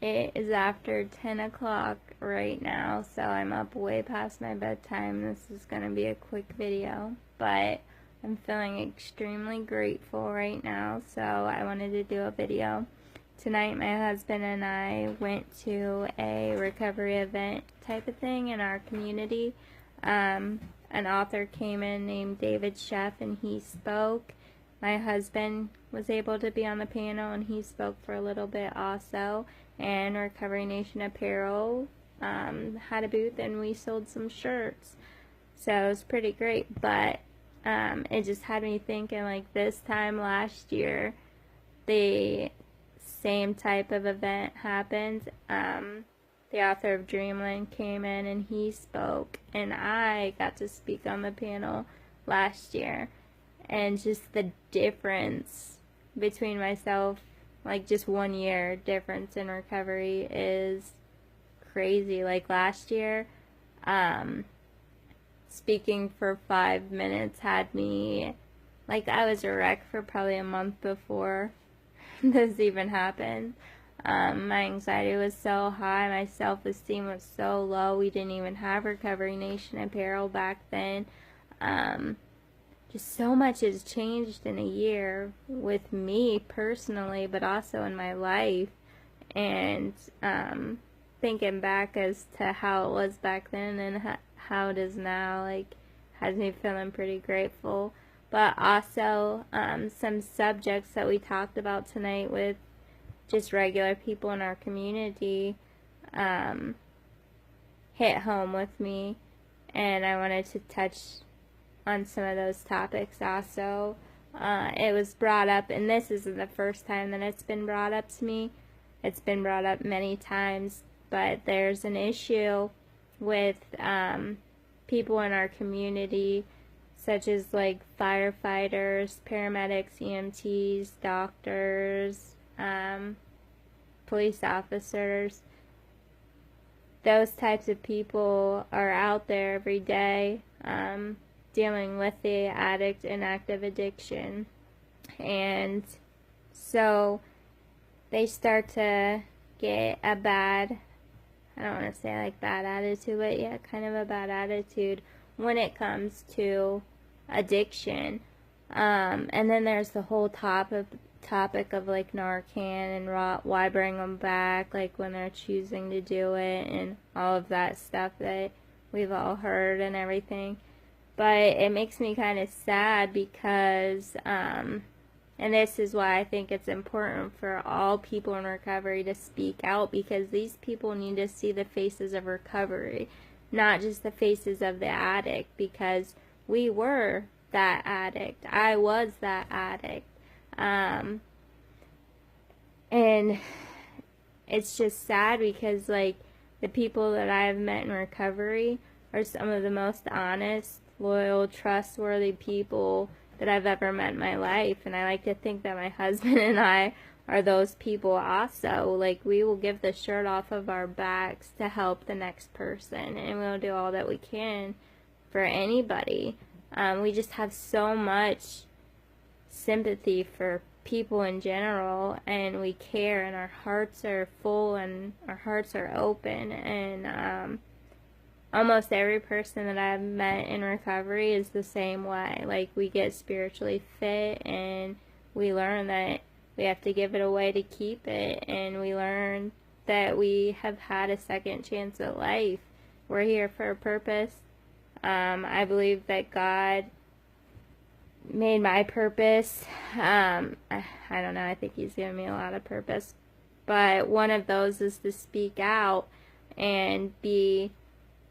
It is after 10 o'clock right now, so I'm up way past my bedtime. This is going to be a quick video, but I'm feeling extremely grateful right now, so I wanted to do a video. Tonight, my husband and I went to a recovery event type of thing in our community. An author came in named David Sheff, and he spoke. My husband was able to be on the panel, and he spoke for a little bit also. And Recovery Nation Apparel had a booth, and we sold some shirts. So it was pretty great, but it just had me thinking, like, this time last year, the same type of event happened. The author of Dreamland came in and he spoke, and I got to speak on the panel last year. And just the difference between myself, like just 1 year difference in recovery, is crazy. Like last year, speaking for 5 minutes had me, like, I was a wreck for probably a month before this even happened. My anxiety was so high, my self-esteem was so low. We didn't even have Recovery Nation Apparel back then. Just so much has changed in a year with me personally, but also in my life. And thinking back as to how it was back then and how it is now, like, has me feeling pretty grateful. But also some subjects that we talked about tonight with just regular people in our community hit home with me, and I wanted to touch on some of those topics also. It was brought up, and this isn't the first time that it's been brought up to me. It's been brought up many times, but there's an issue with people in our community, such as like firefighters, paramedics, EMTs, doctors, police officers. Those types of people are out there every day dealing with the addict and active addiction. And so they start to get a bad, I don't want to say like bad attitude, but yeah, kind of a bad attitude when it comes to addiction. And then there's the whole topic of like Narcan and why bring them back, like when they're choosing to do it, and all of that stuff that we've all heard and everything. But it makes me kind of sad because, and this is why I think it's important for all people in recovery to speak out, because these people need to see the faces of recovery, not just the faces of the addict, because we were that addict. I was that addict. And it's just sad because, like, the people that I've met in recovery are some of the most honest, loyal, trustworthy people that I've ever met in my life. And I like to think that my husband and I are those people also. Like, we will give the shirt off of our backs to help the next person, and we'll do all that we can for anybody. We just have so much sympathy for people in general, and we care, and our hearts are full and our hearts are open. And almost every person that I've met in recovery is the same way. Like, we get spiritually fit, and we learn that we have to give it away to keep it, and we learn that we have had a second chance at life. We're here for a purpose. I believe that God made my purpose. I don't know, I think He's given me a lot of purpose, but one of those is to speak out and be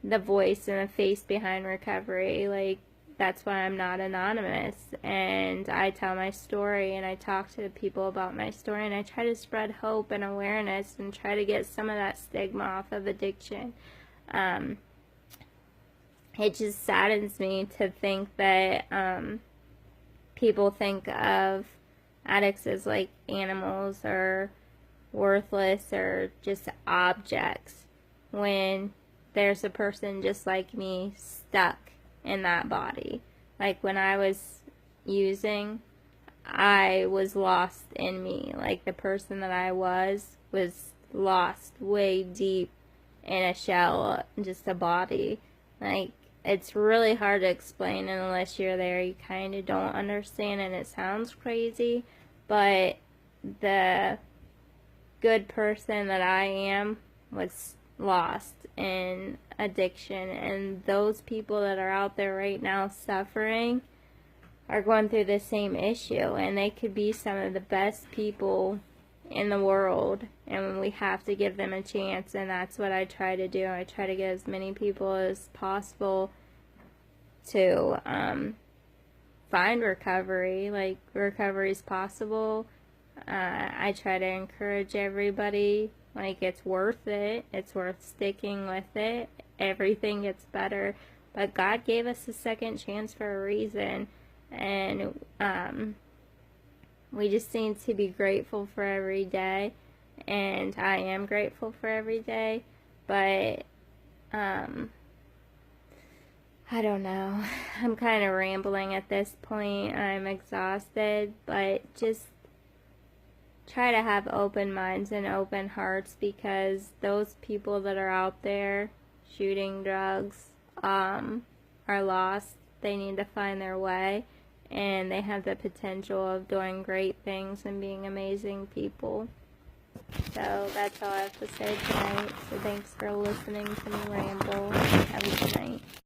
the voice and the face behind recovery. Like, that's why I'm not anonymous, and I tell my story, and I talk to people about my story, and I try to spread hope and awareness and try to get some of that stigma off of addiction. It just saddens me to think that people think of addicts as like animals or worthless or just objects, when there's a person just like me stuck in that body. Like, when I was using, I was lost in me. Like, the person that I was lost way deep in a shell, just a body. Like, it's really hard to explain unless you're there. You kind of don't understand, and it sounds crazy, but the good person that I am was lost in addiction, and those people that are out there right now suffering are going through the same issue, and they could be some of the best people in the world, and we have to give them a chance. And that's what I try to do. I try to get as many people as possible to find recovery. Like, recovery is possible. I try to encourage everybody, like, it's worth it. It's worth sticking with it. Everything gets better. But God gave us a second chance for a reason. And we just need to be grateful for every day. And I am grateful for every day. But I don't know. I'm kind of rambling at this point. I'm exhausted. But just try to have open minds and open hearts, because those people that are out there shooting drugs are lost. They need to find their way, and they have the potential of doing great things and being amazing people. So that's all I have to say tonight. So thanks for listening to me ramble. Have a good night.